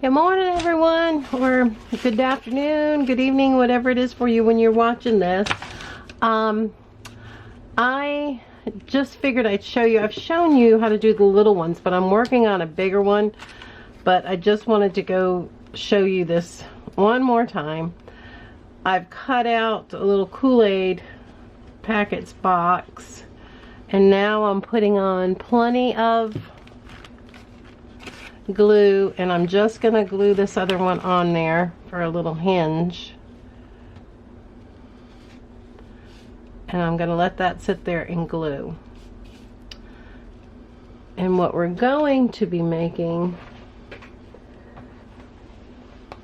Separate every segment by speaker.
Speaker 1: Good morning, everyone, or good afternoon, good evening, whatever it is for you when you're watching this. I just figured I'd show you. I've shown you how to do the little ones, but I'm working on a bigger one. But I just wanted to go show you this one more time. I've cut out a little Kool-Aid packets box, and now I'm putting on plenty of glue, and I'm just gonna glue this other one on there for a little hinge, and I'm gonna let that sit there and glue. And what we're going to be making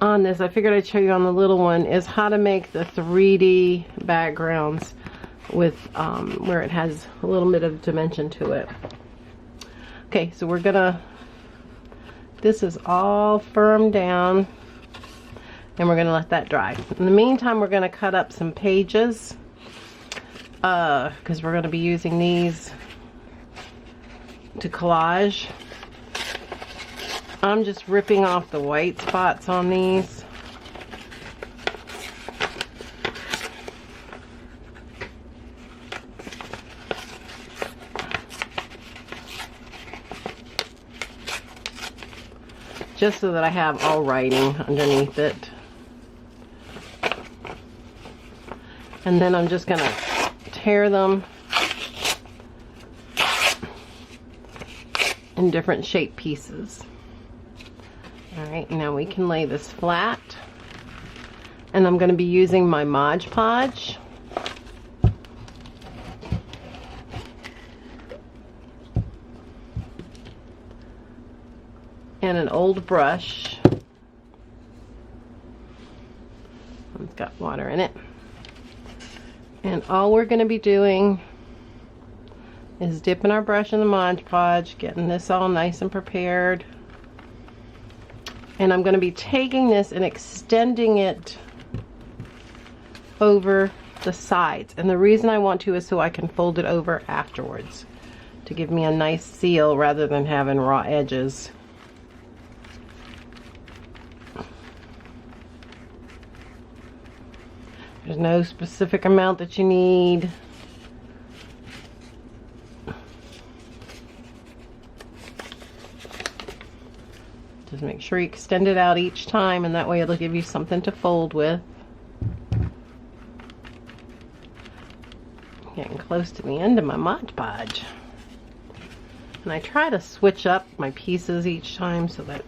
Speaker 1: on this, I figured I'd show you on the little one, is how to make the 3D backgrounds with where it has a little bit of dimension to it. Okay, so we're gonna, this is all firmed down, and we're going to let that dry. In the meantime, we're going to cut up some pages because we're going to be using these to collage. I'm just ripping off the white spots on these. Just so that I have all writing underneath it. And then I'm just gonna tear them in different shape pieces. Alright, now we can lay this flat. And I'm gonna be using my Mod Podge. And an old brush. It's got water in it. And all we're going to be doing is dipping our brush in the Mod Podge, getting this all nice and prepared. And I'm going to be taking this and extending it over the sides. And the reason I want to is so I can fold it over afterwards to give me a nice seal rather than having raw edges. There's no specific amount that you need. Just make sure you extend it out each time, and that way it'll give you something to fold with. Getting close to the end of my Mod Podge. And I try to switch up my pieces each time so that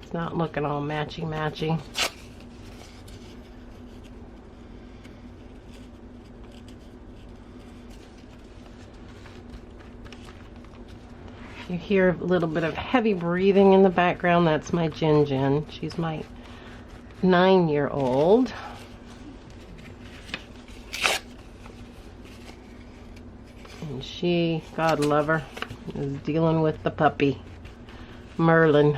Speaker 1: it's not looking all matchy-matchy. You hear a little bit of heavy breathing in the background. That's my Jin. She's my 9-year-old. And she, God love her, is dealing with the puppy, Merlin.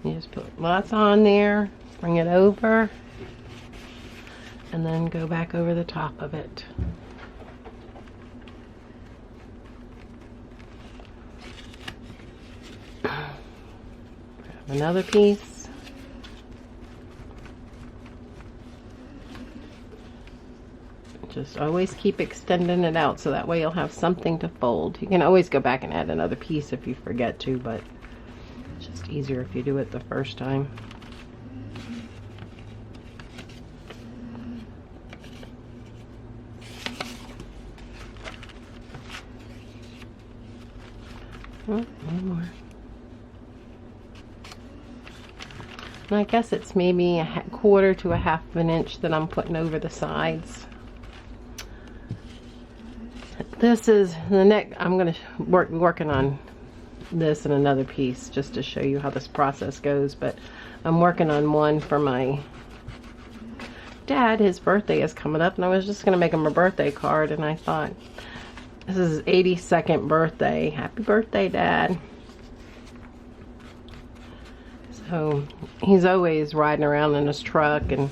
Speaker 1: You just put lots on there, bring it over, and then go back over the top of it. Another piece. Just always keep extending it out so that way you'll have something to fold. You can always go back and add another piece if you forget to, but it's just easier if you do it the first time. Oh, one more. And I guess it's maybe a quarter to a half of an inch that I'm putting over the sides. This is the neck. I'm going to working on this and another piece just to show you how this process goes. But I'm working on one for my dad. His birthday is coming up, and I was just going to make him a birthday card. And I thought, this is his 82nd birthday. Happy birthday, Dad. So he's always riding around in his truck, and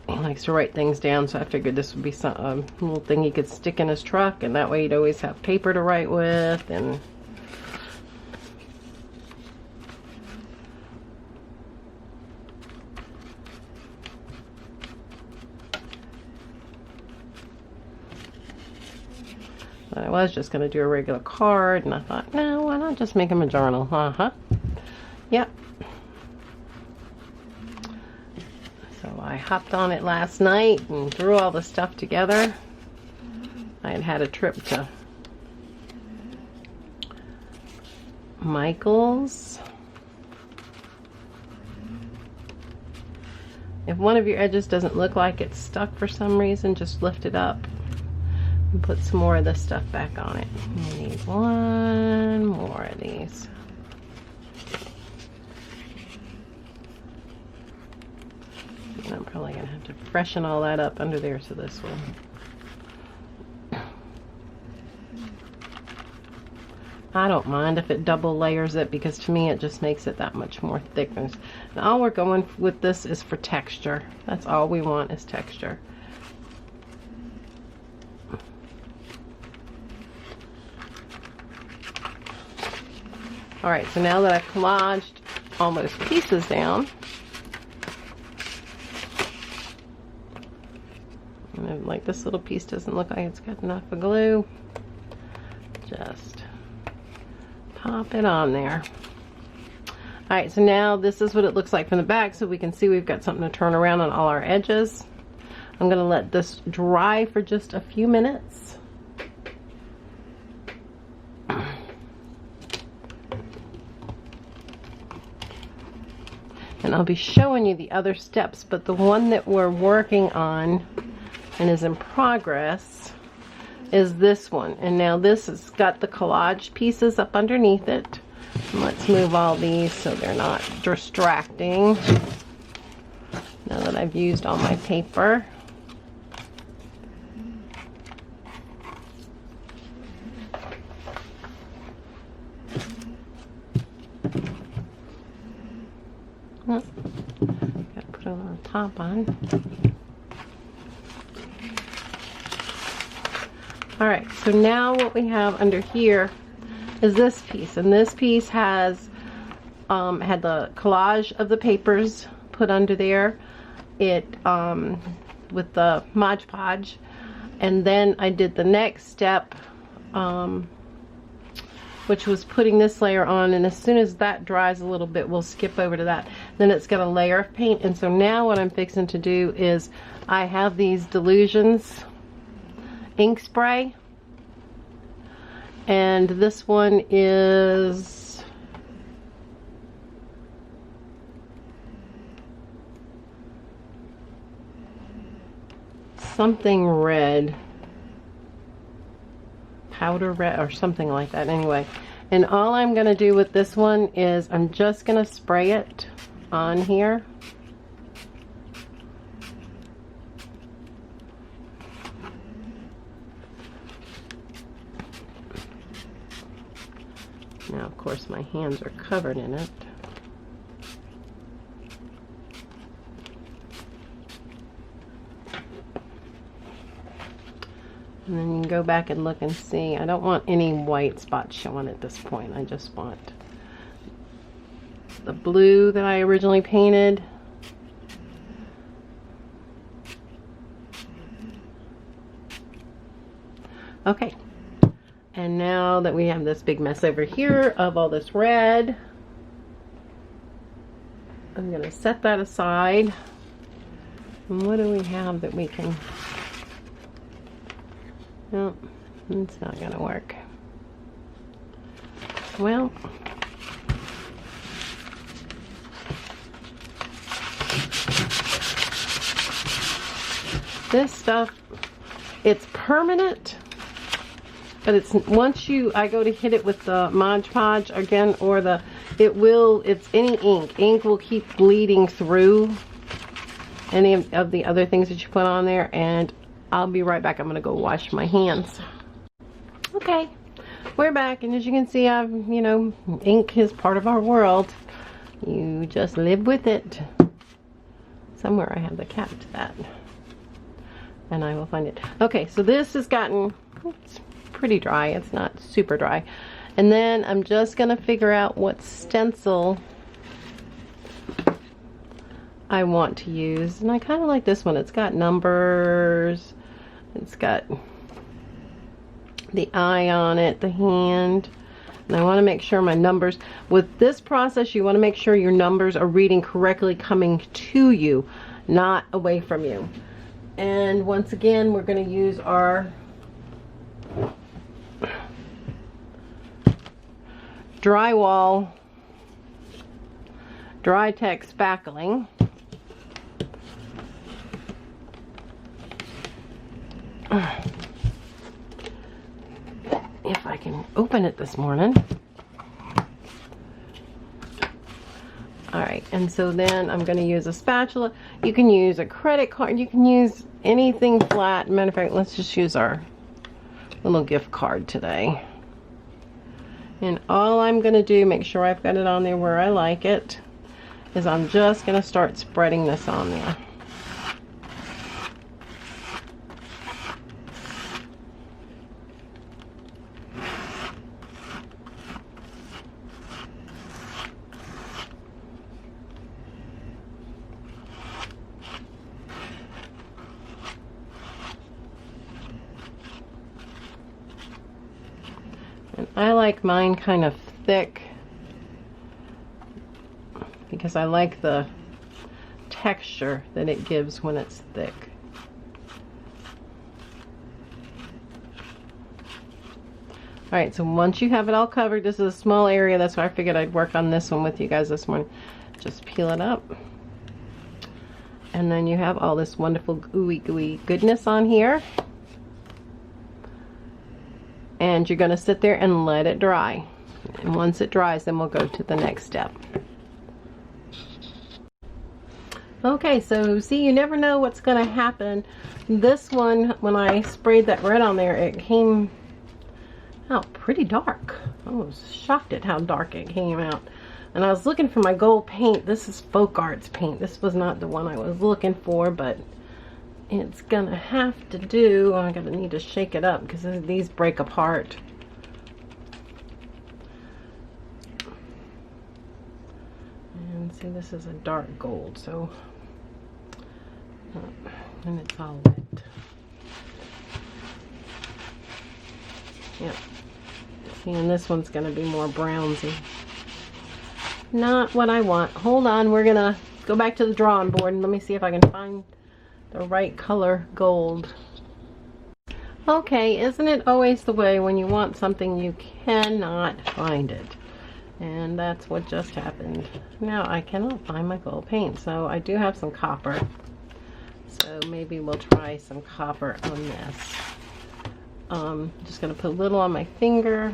Speaker 1: he likes to write things down, so I figured this would be a little thing he could stick in his truck, and that way he'd always have paper to write with. And I was just going to do a regular card, and I thought, no, why not just make them a journal? Yep. So I hopped on it last night and threw all the stuff together. I had had a trip to Michael's. If one of your edges doesn't look like it's stuck for some reason, just lift it up and put some more of this stuff back on it. We need one more of these. And I'm probably going to have to freshen all that up under there so this will. I don't mind if it double layers it, because to me it just makes it that much more thickness. And all we're going with this is for texture. That's all we want, is texture. Alright, so now that I've collaged all those pieces down, and like this little piece doesn't look like it's got enough of glue, just pop it on there. Alright, so now this is what it looks like from the back, so we can see we've got something to turn around on all our edges. I'm going to let this dry for just a few minutes. And I'll be showing you the other steps, but the one that we're working on and is in progress is this one. And now this has got the collage pieces up underneath it. And let's move all these so they're not distracting. Now that I've used all my paper. Oh, gotta put a little top on. Alright, so now what we have under here is this piece, and this piece has had the collage of the papers put under there. It with the Mod Podge, and then I did the next step, which was putting this layer on, and as soon as that dries a little bit, we'll skip over to that. Then it's got a layer of paint, and so now what I'm fixing to do is I have these Delusions ink spray, and this one is something red, powder red or something like that. Anyway, and all I'm going to do with this one is I'm just going to spray it on here. Now, of course, my hands are covered in it. And then you can go back and look and see. I don't want any white spots showing at this point. I just want the blue that I originally painted. Okay. And now that we have this big mess over here of all this red, I'm going to set that aside. And what do we have that we can... No, it's not going to work. Well, this stuff, it's permanent. But it's once I go to hit it with the Mod Podge again, or it's any ink. Ink will keep bleeding through any of the other things that you put on there, and I'll be right back. I'm going to go wash my hands. Okay, we're back, and as you can see, ink is part of our world. You just live with it. Somewhere I have the cap to that, and I will find it. Okay, so this has gotten... Oops, pretty dry. It's not super dry. And then I'm just gonna figure out what stencil I want to use, and I kind of like this one. It's got numbers, it's got the eye on it, the hand. And I want to make sure my numbers, with this process, you want to make sure your numbers are reading correctly coming to you, not away from you. And once again, we're going to use our drywall Dry-Tex spackling. If I can open it this morning. Alright, and so then I'm going to use a spatula. You can use a credit card. You can use anything flat. Matter of fact, let's just use our little gift card today. And all I'm going to do, make sure I've got it on there where I like it, is I'm just going to start spreading this on there. And I like mine kind of thick because I like the texture that it gives when it's thick. Alright, so once you have it all covered, this is a small area, that's why I figured I'd work on this one with you guys this morning. Just peel it up. And then you have all this wonderful gooey goodness on here. And you're going to sit there and let it dry. And once it dries, then we'll go to the next step. Okay, so see, you never know what's going to happen. This one, when I sprayed that red on there, it came out pretty dark. I was shocked at how dark it came out. And I was looking for my gold paint. This is Folk Arts paint. This was not the one I was looking for, but it's gonna have to do. I'm gonna need to shake it up because these break apart. And see, this is a dark gold, so and it's all wet. Yep. See, and this one's gonna be more brownsy. Not what I want. Hold on, we're gonna go back to the drawing board and let me see if I can find the right color gold. Okay, isn't it always the way when you want something you cannot find it? And that's what just happened. Now I cannot find my gold paint, so I do have some copper. So maybe we'll try some copper on this. Just gonna put a little on my finger.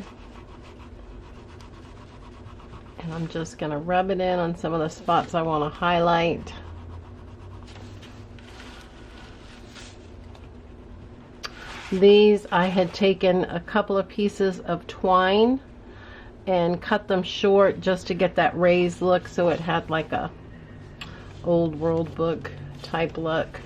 Speaker 1: And I'm just gonna rub it in on some of the spots I want to highlight. These, I had taken a couple of pieces of twine and cut them short just to get that raised look, so it had like a old world book type look.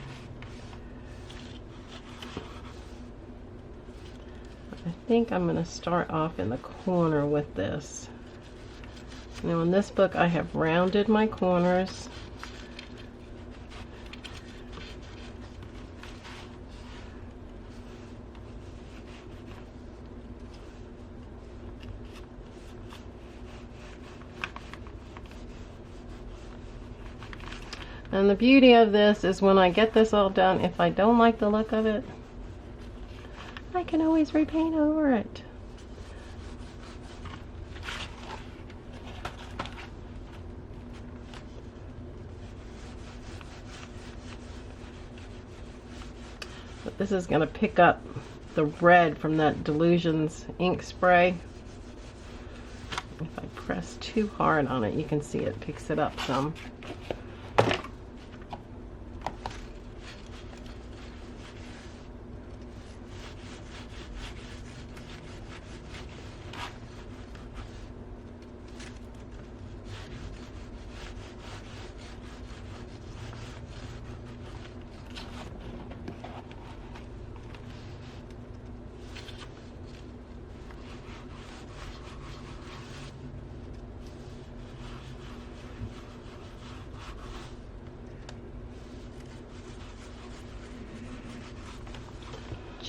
Speaker 1: I think I'm going to start off in the corner with this. Now in this book I have rounded my corners. And the beauty of this is when I get this all done, if I don't like the look of it, I can always repaint over it. But this is going to pick up the red from that Delusions ink spray. If I press too hard on it, you can see it picks it up some.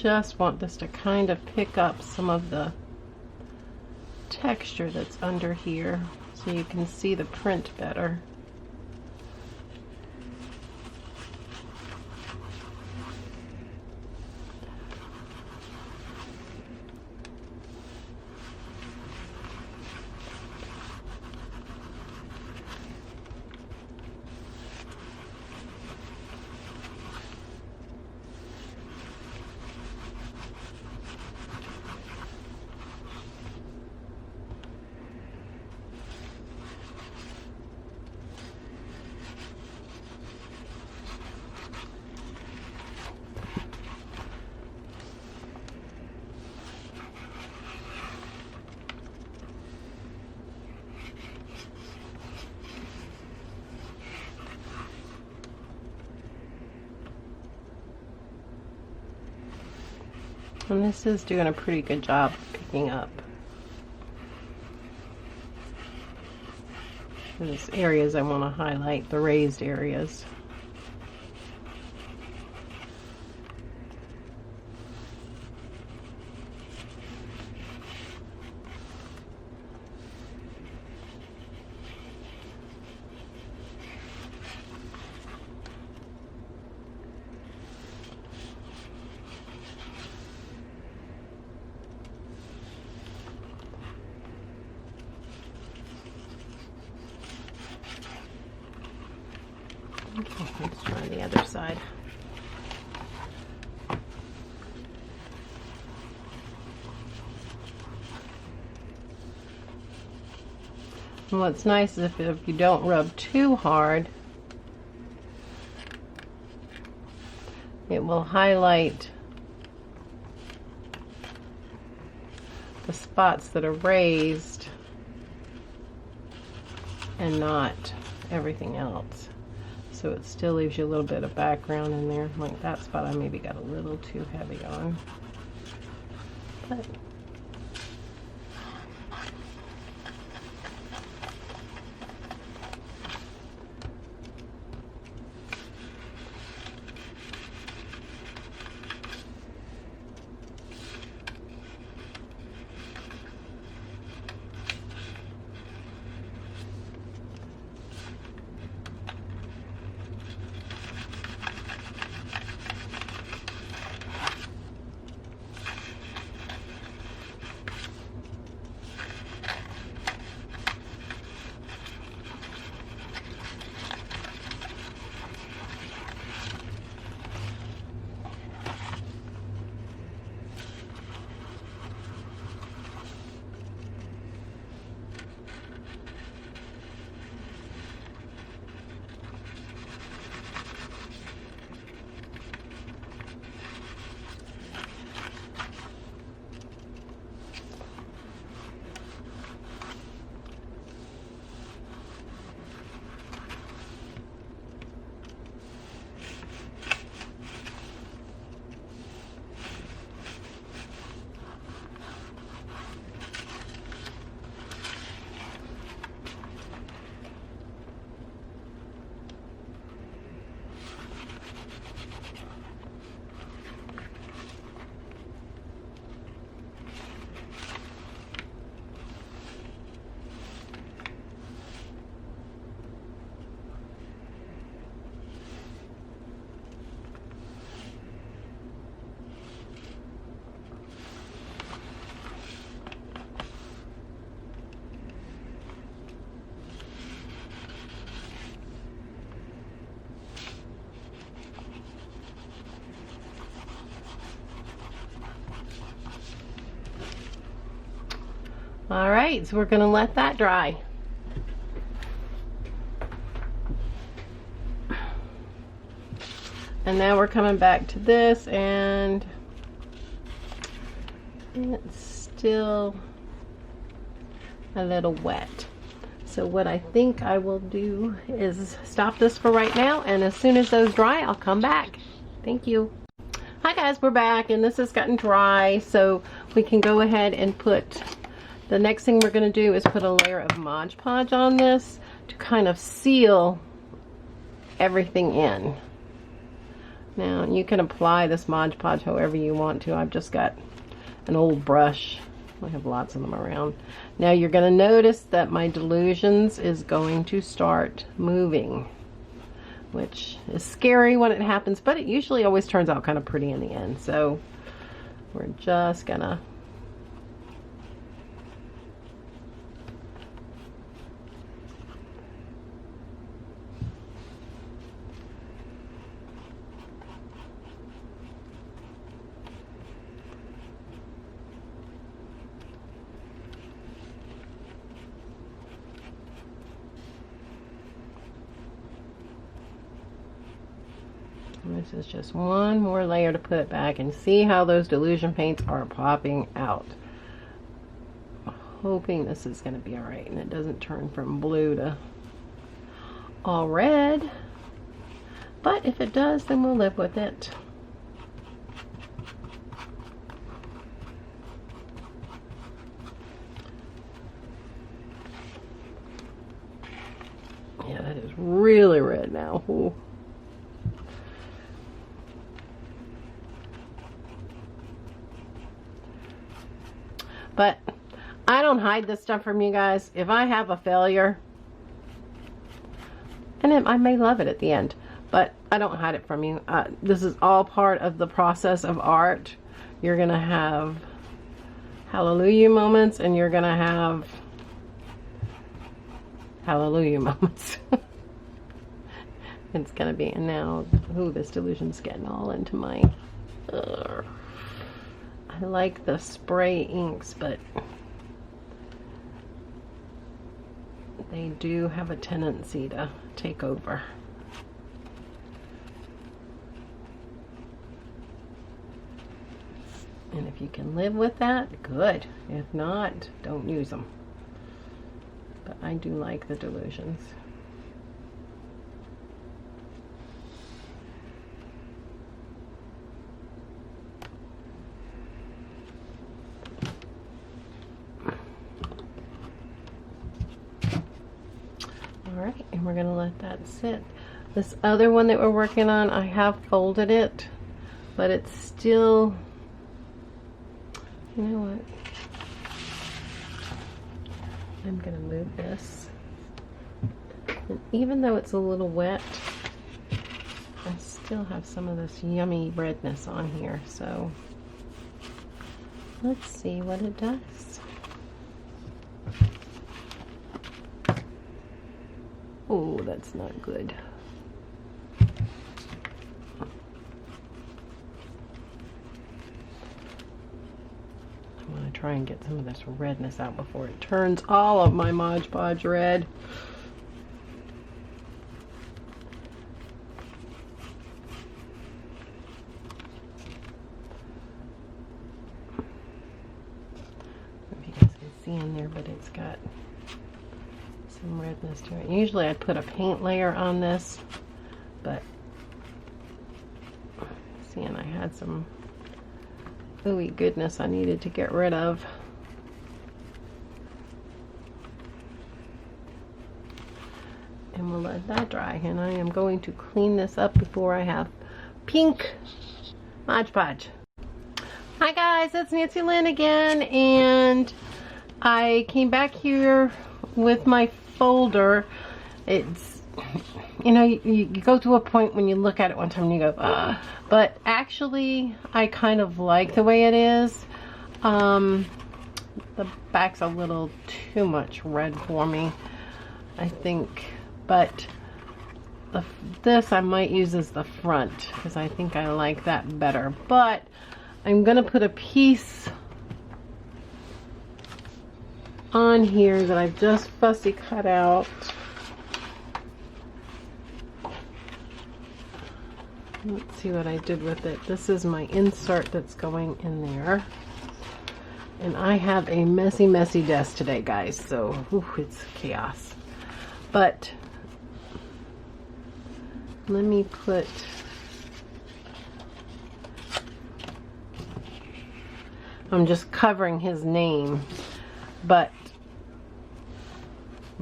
Speaker 1: just want this to kind of pick up some of the texture that's under here so you can see the print better. And this is doing a pretty good job of picking up those areas I want to highlight, the raised areas. Okay, let's try the other side. And what's nice is if you don't rub too hard, it will highlight the spots that are raised and not everything else. So it still leaves you a little bit of background in there. Like that spot I maybe got a little too heavy on. But all right, so we're going to let that dry. And now we're coming back to this, and it's still a little wet. So what I think I will do is stop this for right now, and as soon as those dry, I'll come back. Thank you. Hi guys, we're back, and this has gotten dry, so we can go ahead and put, the next thing we're going to do is put a layer of Mod Podge on this to kind of seal everything in. Now you can apply this Mod Podge however you want to. I've just got an old brush. I have lots of them around. Now you're going to notice that my Delusions is going to start moving, which is scary when it happens, but it usually always turns out kind of pretty in the end. So we're just gonna this is just one more layer to put it back, and see how those Delusion paints are popping out. I'm hoping this is going to be alright and it doesn't turn from blue to all red. But if it does, then we'll live with it. Yeah, that is really red now. Ooh. But I don't hide this stuff from you guys. If I have a failure, and I may love it at the end, but I don't hide it from you. This is all part of the process of art. You're going to have hallelujah moments, and you're going to have hallelujah moments. It's going to be, and now, ooh, this Delusion's getting all into my... I like the spray inks, but they do have a tendency to take over. And if you can live with that, good. If not, don't use them. But I do like the Delusions. Alright, and we're going to let that sit. This other one that we're working on, I have folded it, but it's still, you know what, I'm going to move this. And even though it's a little wet, I still have some of this yummy redness on here, so let's see what it does. Oh, that's not good. I'm going to try and get some of this redness out before it turns all of my Mod Podge red. If you guys can see in there, but it's got some redness to it. Usually I'd put a paint layer on this, but seeing I had some ooey goodness I needed to get rid of. And we'll let that dry, and I am going to clean this up before I have pink Mod Podge. Hi guys, it's Nancy Lynn again, and I came back here with my folder. It's, you know, you go to a point when you look at it one time and you go, but actually I kind of like the way it is. The back's a little too much red for me, I think, but this I might use as the front because I think I like that better. But I'm gonna put a piece on here that I've just fussy cut out. Let's see what I did with it. This is my insert that's going in there. And I have a messy, messy desk today, guys, so it's chaos. But let me put, I'm just covering his name, but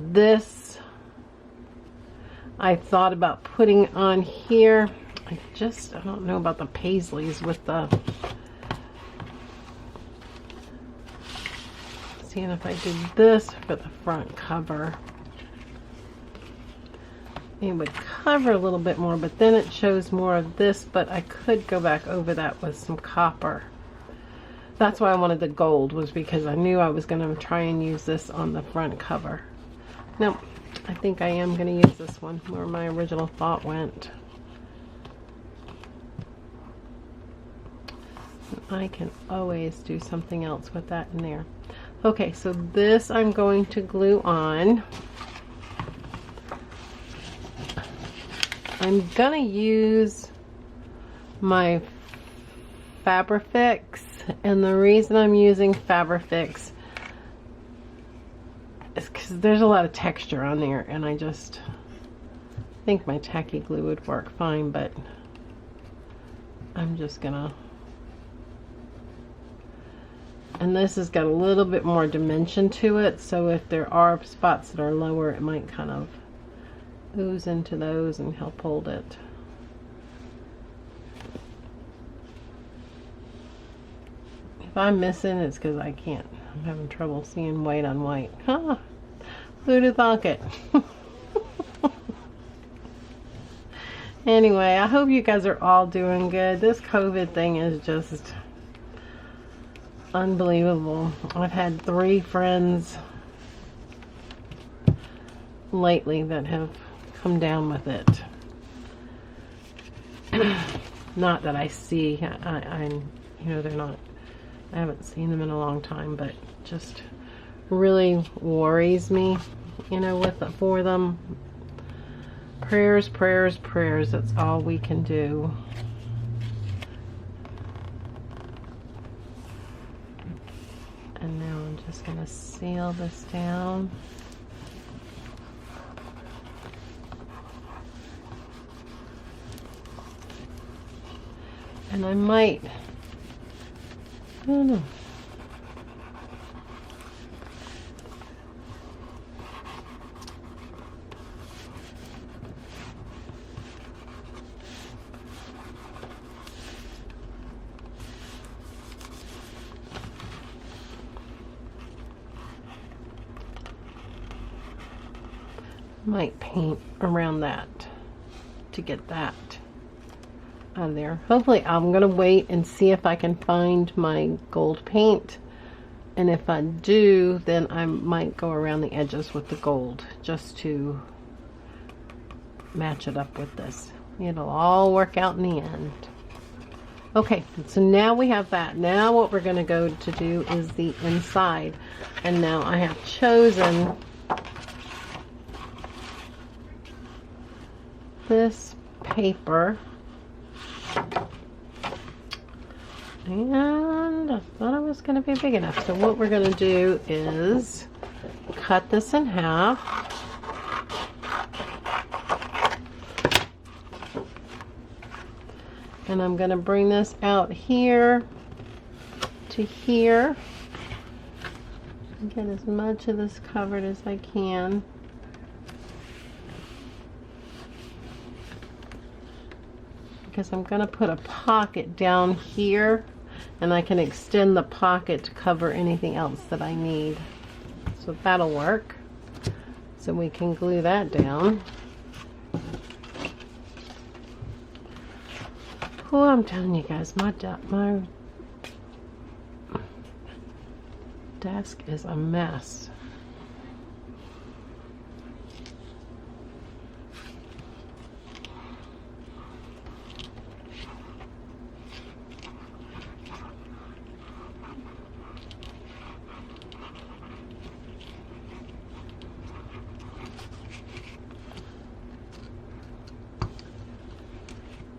Speaker 1: this I thought about putting on here. I don't know about the paisleys with the, seeing if I did this for the front cover. It would cover a little bit more, but then it shows more of this, but I could go back over that with some copper. That's why I wanted the gold, was because I knew I was going to try and use this on the front cover. Nope, I think I am going to use this one where my original thought went. I can always do something else with that in there. Okay, so this I'm going to glue on. I'm gonna use my Fabrifix, and the reason I'm using Fabrifix is because there's a lot of texture on there, and I just think my tacky glue would work fine, but I'm just gonna, and this has got a little bit more dimension to it, so if there are spots that are lower, it might kind of ooze into those and help hold it. If I'm missing, it's because I can't. I'm having trouble seeing white on white. Huh. Who'd have thunk it? Anyway, I hope you guys are all doing good. This COVID thing is just unbelievable. I've had 3 friends lately that have come down with it. Not that I see, I you know, they're not, I haven't seen them in a long time, but just really worries me, you know, for them. Prayers, prayers, prayers, that's all we can do. And now I'm just going to seal this down. And I might, I don't know. Might paint around that to get that on there. Hopefully, I'm gonna wait and see if I can find my gold paint, and if I do, then I might go around the edges with the gold just to match it up with this. It'll all work out in the end. Okay, so now we have that. Now what we're gonna go to do is the inside, and now I have chosen this paper, and I thought it was going to be big enough. So what we're going to do is cut this in half, and I'm going to bring this out here to here and get as much of this covered as I can. Because I'm going to put a pocket down here, and I can extend the pocket to cover anything else that I need. So that'll work. So we can glue that down. Oh, I'm telling you guys, my desk is a mess.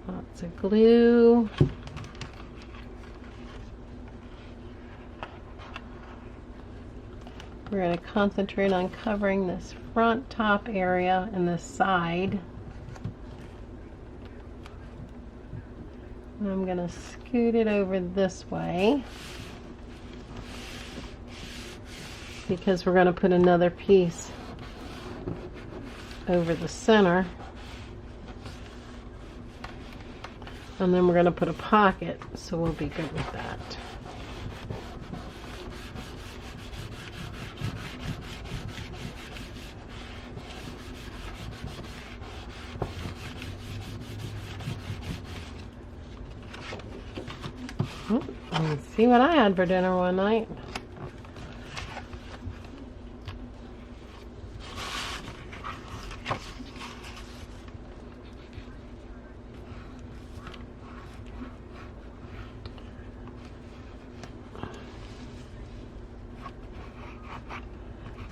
Speaker 1: Lots of glue. We're going to concentrate on covering this front top area and this side. And I'm going to scoot it over this way because we're going to put another piece over the center. And then we're going to put a pocket, so we'll be good with that. Let's see what I had for dinner one night.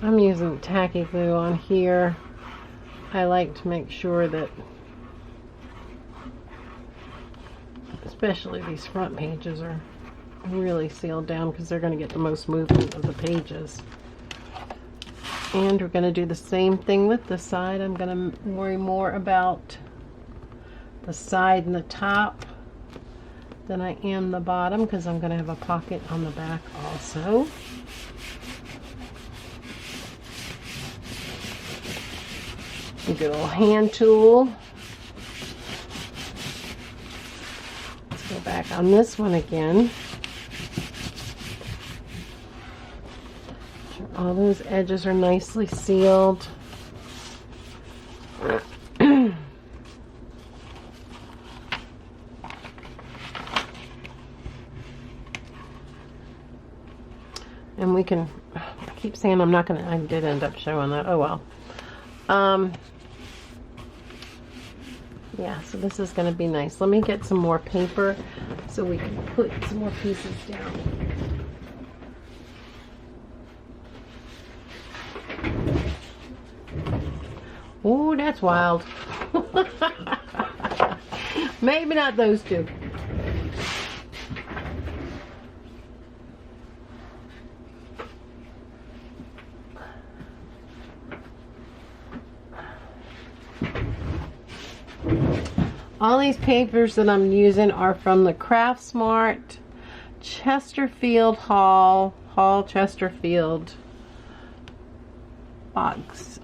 Speaker 1: I'm using tacky glue on here. I like to make sure that, especially these front pages, are really sealed down because they're going to get the most movement of the pages. And we're going to do the same thing with the side. I'm going to worry more about the side and the top than I am the bottom, because I'm going to have a pocket on the back also. A good old hand tool. Let's go back on this one again. All those edges are nicely sealed. And we can, I keep saying I'm not going to, I did end up showing that. Oh well. Yeah, so this is going to be nice. Let me get some more paper so we can put some more pieces down. Oh, that's wild. Maybe not those two. All these papers that I'm using are from the Craft Smart Chesterfield Hall Chesterfield box.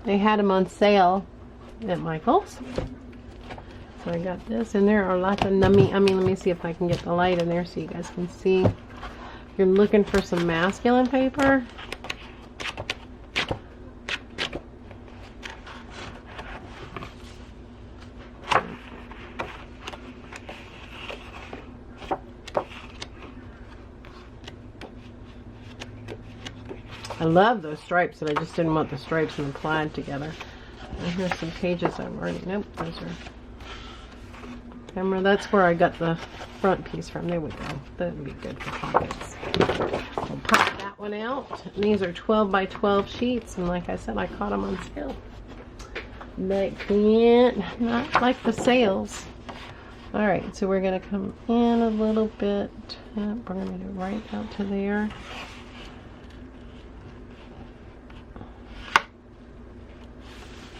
Speaker 1: They had them on sale at Michael's. So I got this, and there are lots of nummy. I mean, let me see if I can get the light in there so you guys can see. If you're looking for some masculine paper, I love those stripes, and I just didn't want the stripes and the plaid together. And here's some pages I've already, nope, those are, remember, that's where I got the front piece from. There we go. That would be good for pockets. We'll pop that one out. And these are 12 by 12 sheets, and like I said, I caught them on sale. They can't, not like the sales. Alright, so we're going to come in a little bit. Yep, we're going to do right out to there.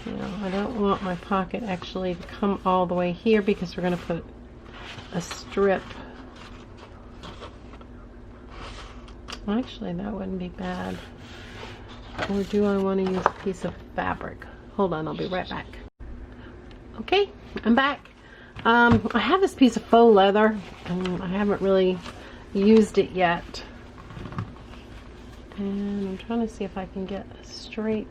Speaker 1: Now, I don't want my pocket actually to come all the way here because we're going to put a strip. Actually, that wouldn't be bad. Or do I want to use a piece of fabric? Hold on, I'll be right back. Okay, I'm back. I have this piece of faux leather, and I haven't really used it yet. And I'm trying to see if I can get a straight...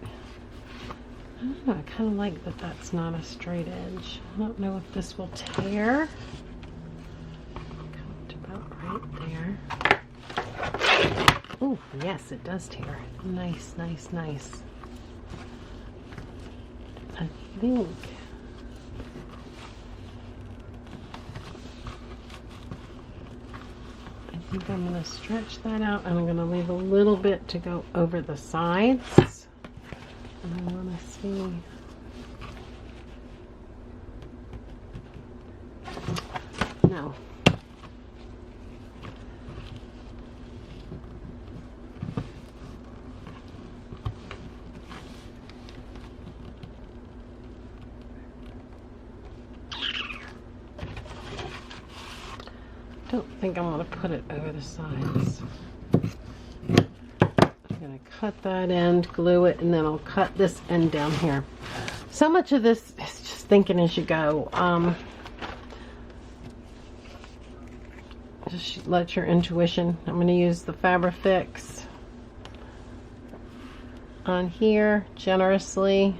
Speaker 1: I don't know, I kind of like that that's not a straight edge. I don't know if this will tear. Come to about right there. Oh, yes, it does tear. Nice, nice, nice. I think I'm going to stretch that out, and I'm going to leave a little bit to go over the sides. And I want to see. No. I don't think I'm going to put it over the sides. I'm going to cut that end, glue it, and then I'll cut this end down here. So much of this is just just thinking as you go. Just let your intuition. I'm going to use the Fabrifix on here generously.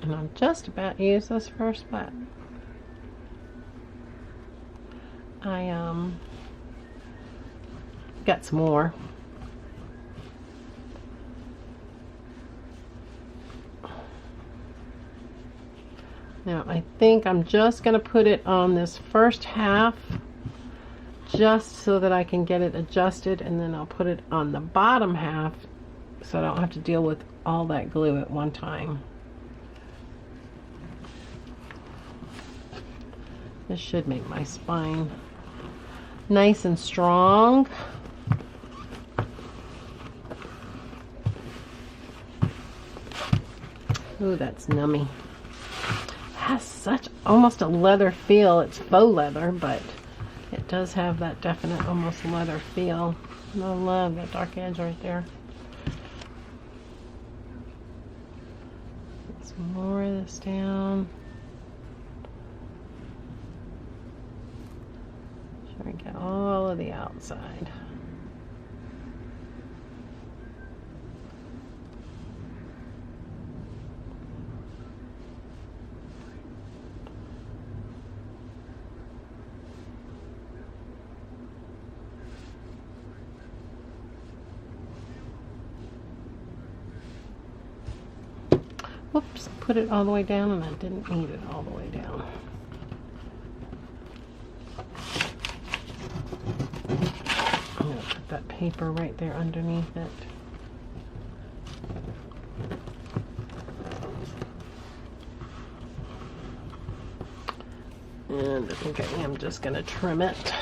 Speaker 1: And I'll just about use this first, but I got some more. Now I think I'm just going to put it on this first half just so that I can get it adjusted, and then I'll put it on the bottom half so I don't have to deal with all that glue at one time. This should make my spine nice and strong. Ooh, that's nummy. Has such almost a leather feel. It's faux leather, but it does have that definite almost leather feel. And I love that dark edge right there. Get some more of this down. Sure, get all of the outside. Whoops, put it all the way down and I didn't need it all the way down. I'm going to put that paper right there underneath it. And I think I am just going to trim it.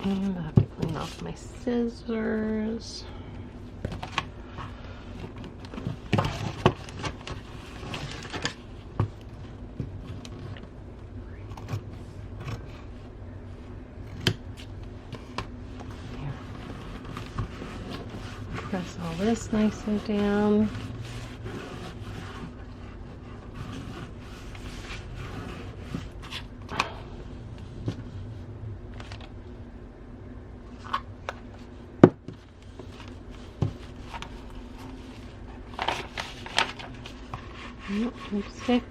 Speaker 1: And I have to clean off my scissors. Press all this nicely down. Lipstick.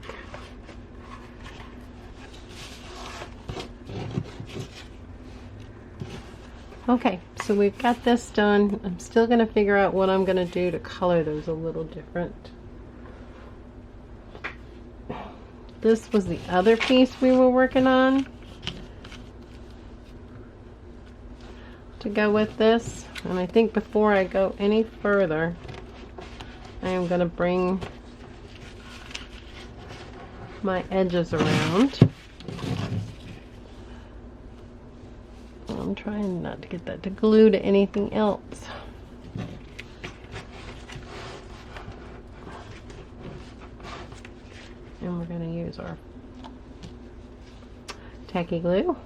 Speaker 1: Okay, so we've got this done. I'm still going to figure out what I'm going to do to color those a little different. This was the other piece we were working on to go with this. And I think before I go any further, I am going to bring my edges around. I'm trying not to get that to glue to anything else. And we're going to use our tacky glue.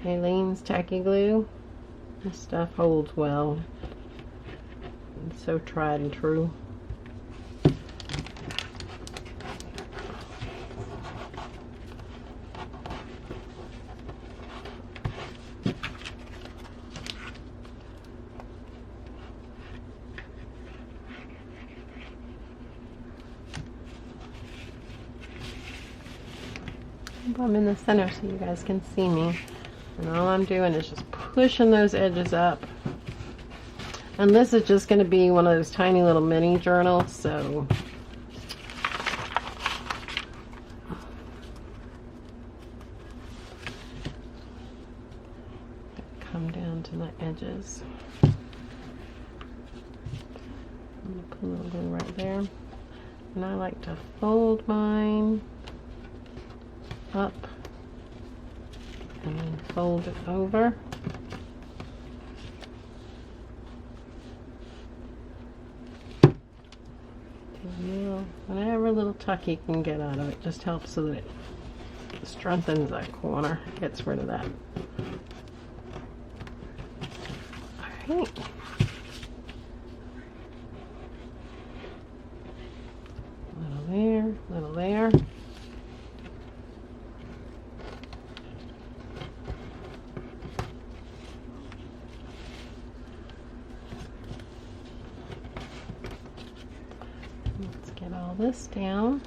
Speaker 1: Aleene's tacky glue. This stuff holds well. It's so tried and true. I'm in the center so you guys can see me, and all I'm doing is just pushing those edges up. And this is just going to be one of those tiny little mini journals, so come down to my edges. I'm going to put a little glue right there, and I like to fold mine up and then fold it over. Whatever little tuck you can get out of it. Just helps so that it strengthens that corner, gets rid of that. All right. Little there, little there. Let's get all this down.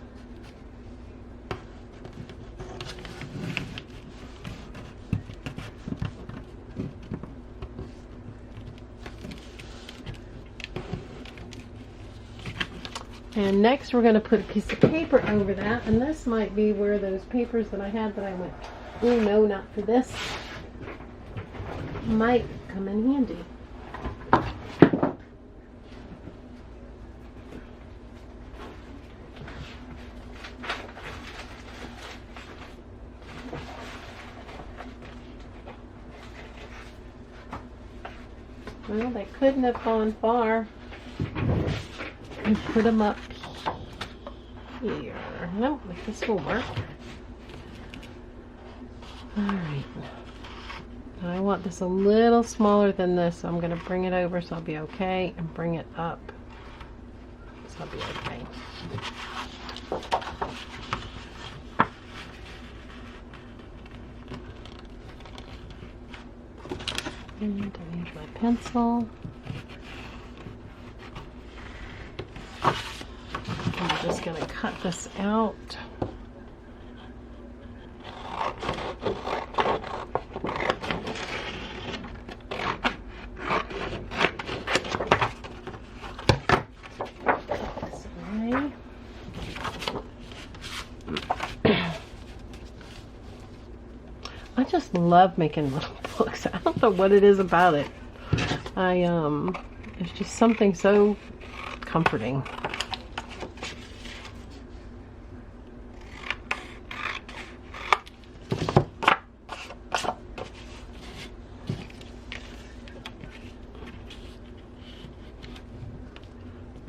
Speaker 1: And next we're going to put a piece of paper over that, and this might be where those papers that I had that I went, oh no, not for this, might come in handy. Well, they couldn't have gone far. And put them up here. Nope, this will work. Alright. I want this a little smaller than this, so I'm going to bring it over so I'll be okay, and bring it up so I'll be okay. And I need my pencil. I'm just going to cut this out. This way. I just love making little books. I don't know what it is about it. It's just something so comforting.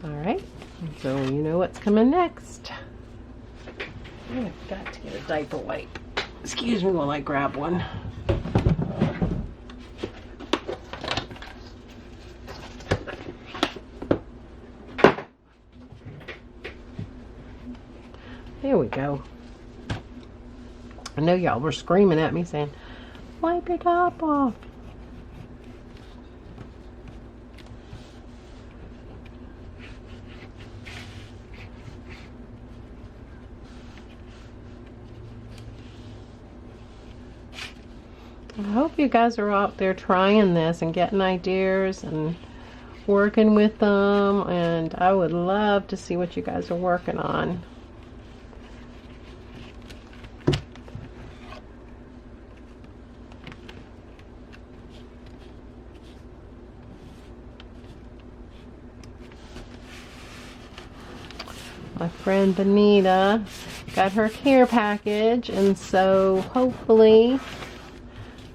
Speaker 1: Alright, so you know what's coming next. I've got to get a diaper wipe. Excuse me while I grab one. There we go. I know y'all were screaming at me saying, wipe your top off. I hope you guys are out there trying this and getting ideas and working with them, and I would love to see what you guys are working on. My friend Benita got her care package, and so hopefully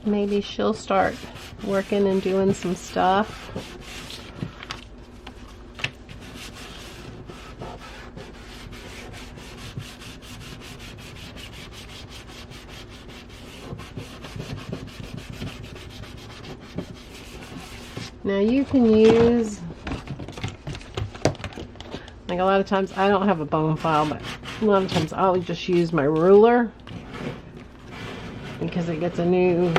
Speaker 1: maybe she'll start working and doing some stuff. Now you can use, like a lot of times I don't have a bone file, but a lot of times I'll just use my ruler because it gets a new,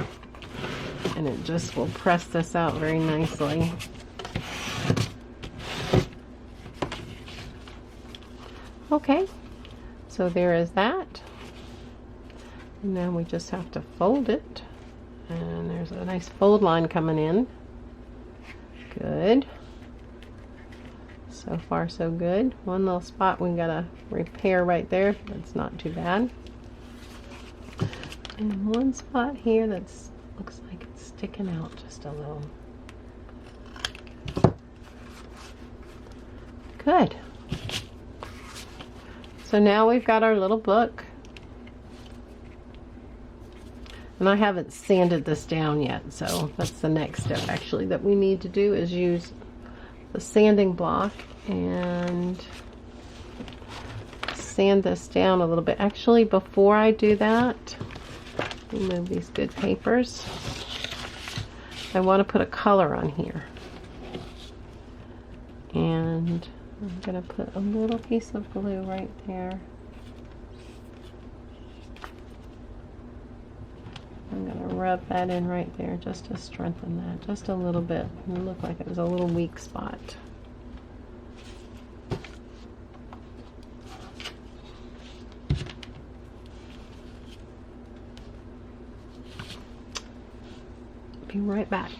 Speaker 1: and it just will press this out very nicely. Okay, so there is that. And now we just have to fold it, and there's a nice fold line coming in. Good. So far so good. One little spot we gotta repair right there. That's not too bad. And one spot here that's looks like it's sticking out just a little. Good. So now we've got our little book. And I haven't sanded this down yet, so that's the next step actually that we need to do, is use the sanding block and sand this down a little bit. Actually, before I do that, remove these good papers. I want to put a color on here. And I'm going to put a little piece of glue right there. I'm going to rub that in right there just to strengthen that just a little bit. It looked like it was a little weak spot. Be right back.